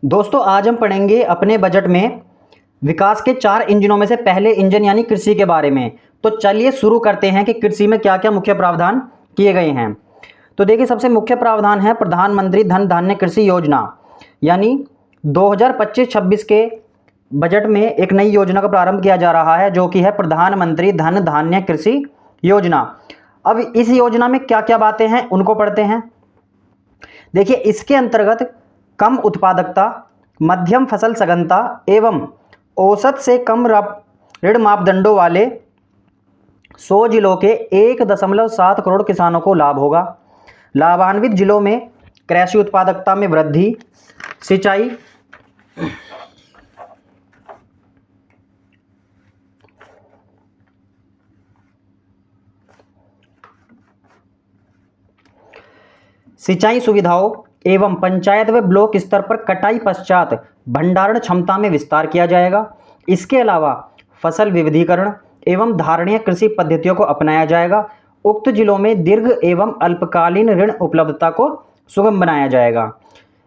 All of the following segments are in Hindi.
दोस्तों आज हम पढ़ेंगे अपने बजट में विकास के 4 इंजनों में से पहले इंजन यानी कृषि के बारे में। तो चलिए शुरू करते हैं कि कृषि में क्या क्या मुख्य प्रावधान किए गए हैं। तो देखिए सबसे मुख्य प्रावधान है प्रधानमंत्री धन धान्य कृषि योजना, यानी 2025-26 के बजट में एक नई योजना का प्रारंभ किया जा रहा है जो कि है प्रधानमंत्री धन धान्य कृषि योजना। अब इस योजना में क्या क्या बातें हैं उनको पढ़ते हैं। देखिए इसके अंतर्गत कम उत्पादकता, मध्यम फसल सघनता एवं औसत से कम ऋण मापदंडों वाले 100 जिलों के 1.7 करोड़ किसानों को लाभ होगा। लाभान्वित जिलों में कृषि उत्पादकता में वृद्धि, सिंचाई सुविधाओं एवं पंचायत व ब्लॉक स्तर पर कटाई पश्चात भंडारण क्षमता में विस्तार किया जाएगा। इसके अलावा फसल विविधीकरण एवं धारणीय कृषि पद्धतियों को अपनाया जाएगा। उक्त जिलों में दीर्घ एवं अल्पकालीन ऋण उपलब्धता को सुगम बनाया जाएगा।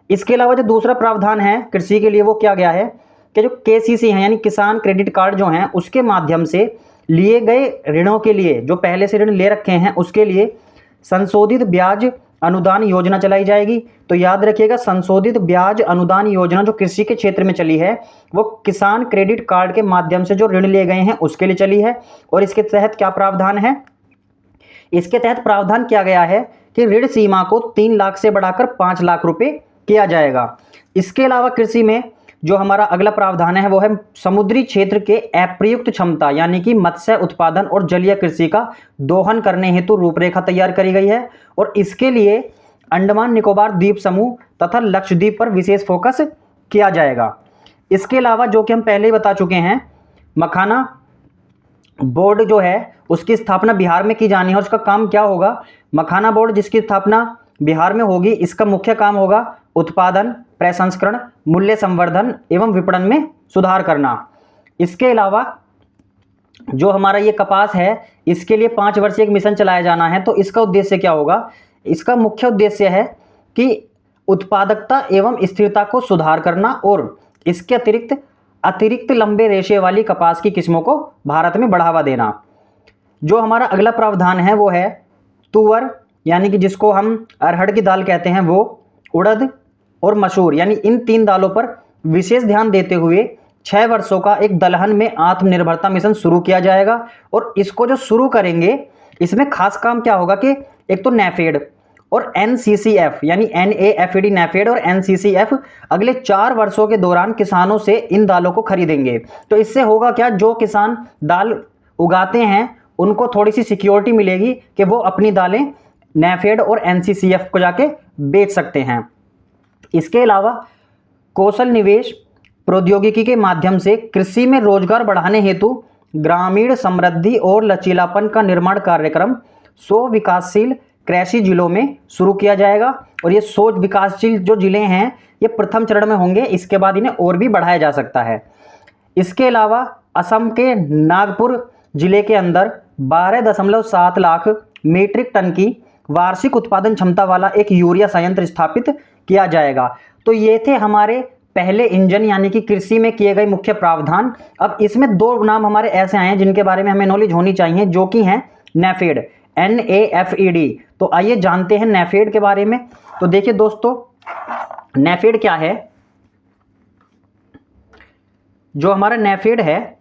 इसके अलावा जो दूसरा प्रावधान है कृषि के लिए वो क्या गया है कि जो केसीसी हैं यानी किसान क्रेडिट कार्ड जो हैं उसके माध्यम से लिए गए ऋणों के लिए, जो पहले से ऋण ले रखे हैं उसके लिए संशोधित ब्याज अनुदान योजना चलाई जाएगी। तो याद रखिएगा संशोधित ब्याज अनुदान योजना जो कृषि के क्षेत्र में चली है वो किसान क्रेडिट कार्ड के माध्यम से जो ऋण लिए गए हैं उसके लिए चली है। और इसके तहत क्या प्रावधान है, इसके तहत प्रावधान किया गया है कि ऋण सीमा को 3 लाख से बढ़ाकर 5 लाख रुपए किया जाएगा। इसके अलावा कृषि में जो हमारा अगला प्रावधान है वो है समुद्री क्षेत्र के अप्रयुक्त क्षमता यानी कि मत्स्य उत्पादन और जलीय कृषि का दोहन करने हेतु रूपरेखा तैयार करी गई है। और इसके लिए अंडमान निकोबार द्वीप समूह तथा लक्षद्वीप पर विशेष फोकस किया जाएगा। इसके अलावा जो कि हम पहले ही बता चुके हैं मखाना बोर्ड जो है उसकी स्थापना बिहार में की जानी है। और उसका काम क्या होगा, मखाना बोर्ड जिसकी स्थापना बिहार में होगी इसका मुख्य काम होगा उत्पादन, प्रसंस्करण, मूल्य संवर्धन एवं विपणन में सुधार करना। इसके अलावा जो हमारा ये कपास है इसके लिए 5 वर्षीय एक मिशन चलाया जाना है। तो इसका उद्देश्य क्या होगा, इसका मुख्य उद्देश्य है कि उत्पादकता एवं स्थिरता को सुधार करना और इसके अतिरिक्त लंबे रेशे वाली कपास की किस्मों को भारत में बढ़ावा देना। जो हमारा अगला प्रावधान है वो है तुअर यानी कि जिसको हम अरहर की दाल कहते हैं, वो उड़द और मसूर यानी इन 3 दालों पर विशेष ध्यान देते हुए 6 वर्षों का एक दलहन में आत्मनिर्भरता मिशन शुरू किया जाएगा। और इसको जो शुरू करेंगे इसमें खास काम क्या होगा कि एक तो नेफेड और एनसीसीएफ यानी NAFED नेफेड और एनसीसीएफ अगले 4 वर्षों के दौरान किसानों से इन दालों को खरीदेंगे। तो इससे होगा क्या, जो किसान दाल उगाते हैं उनको थोड़ी सी सिक्योरिटी मिलेगी कि वो अपनी दालें नेफेड और एनसीसीएफ को जाके बेच सकते हैं। इसके अलावा कौशल निवेश प्रौद्योगिकी के माध्यम से कृषि में रोजगार बढ़ाने हेतु ग्रामीण समृद्धि और लचीलापन का निर्माण कार्यक्रम 100 विकासशील कृषि जिलों में शुरू किया जाएगा। और ये 100 विकासशील जो जिले हैं ये प्रथम चरण में होंगे, इसके बाद इन्हें और भी बढ़ाया जा सकता है। इसके अलावा असम के नागपुर जिले के अंदर 12.7 लाख मीट्रिक टन की वार्षिक उत्पादन क्षमता वाला एक यूरिया संयंत्र स्थापित किया जाएगा। तो ये थे हमारे पहले इंजन यानी कि कृषि में किए गए मुख्य प्रावधान। अब इसमें 2 नाम हमारे ऐसे आए हैं जिनके बारे में हमें नॉलेज होनी चाहिए, जो कि हैं नेफेड, NAFED। तो आइए जानते हैं नेफेड के बारे में। तो देखिए दोस्तों नेफेड क्या है, जो हमारा नेफेड है,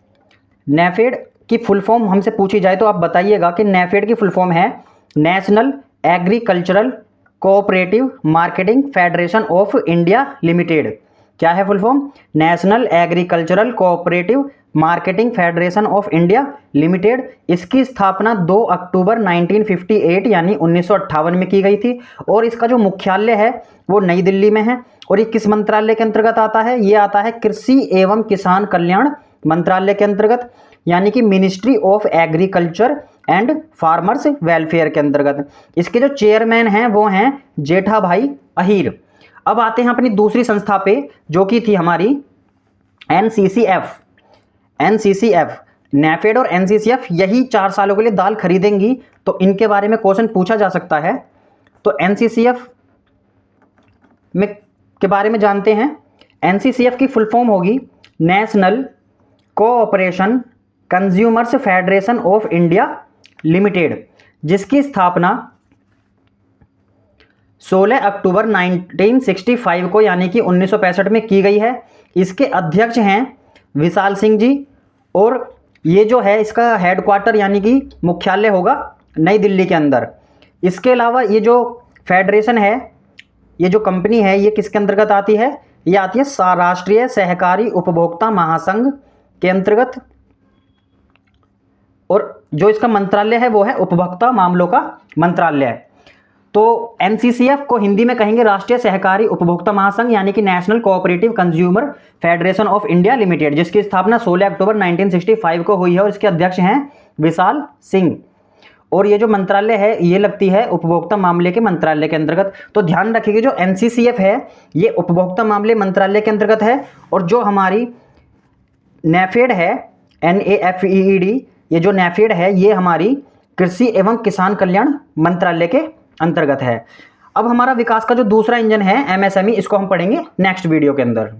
नेफेड की फुल फॉर्म हमसे पूछी जाए तो आप बताइएगा कि नेफेड की फुल फॉर्म है national agricultural cooperative marketing federation of India limited. क्या है full form, national agricultural cooperative marketing federation of India limited. इसकी स्थापना 2 अक्टूबर 1958 यानी 1958 में की गई थी। और इसका जो मुख्यालय है वो नई दिल्ली में है। और ये किस मंत्रालय के अंतर्गत आता है, ये आता है कृषि एवं किसान कल्याण मंत्रालय के अंतर्गत यानी कि ministry of agriculture and farmers welfare के अंतर्गत। इसके जो चेयरमैन हैं वो हैं जेठाभाई अहीर। अब आते हैं अपनी दूसरी संस्था पे जो कि थी हमारी NCCF। नेफेड और एनसीसीएफ यही 4 सालों के लिए दाल खरीदेंगी। तो इनके बारे में क्वेश्चन पूछा जा सकता है। तो एनसीसीएफ में के बारे में जानते हैं। एनसीसीएफ की फुल फॉर्म होगी national cooperation consumers federation of India limited, जिसकी स्थापना 16 अक्टूबर 1965 को यानी कि 1965 में की गई है। इसके अध्यक्ष हैं विशाल सिंह जी, और ये जो है इसका हेडक्वार्टर यानी कि मुख्यालय होगा नई दिल्ली के अंदर। इसके अलावा ये जो फेडरेशन है, ये जो कंपनी है, ये किसके अंतर्गत आती है? ये आती है राष्ट्रीय सहकारी उपभोक्ता महासंघ के अंतर्गत, और जो इसका मंत्रालय है वो है उपभोक्ता मामलों का मंत्रालय। तो एनसीसीएफ को हिंदी में कहेंगे राष्ट्रीय सहकारी उपभोक्ता महासंघ यानी कि national cooperative consumer federation of India limited, जिसकी स्थापना 16 अक्टूबर 1965 को हुई है, और इसके अध्यक्ष हैं विशाल सिंह। और ये जो मंत्रालय है ये लगती है उपभोक्ता मामले के मंत्रालय के अंतर्गत। तो ध्यान रखिएगा जो एनसीसीएफ है ये उपभोक्ता मामले मंत्रालय के अंतर्गत है, और जो हमारी नेफेड है NAFED, ये जो नेफेड है ये हमारी कृषि एवं किसान कल्याण मंत्रालय के अंतर्गत है। अब हमारा विकास का जो दूसरा इंजन है MSME, इसको हम पढ़ेंगे नेक्स्ट वीडियो के अंदर।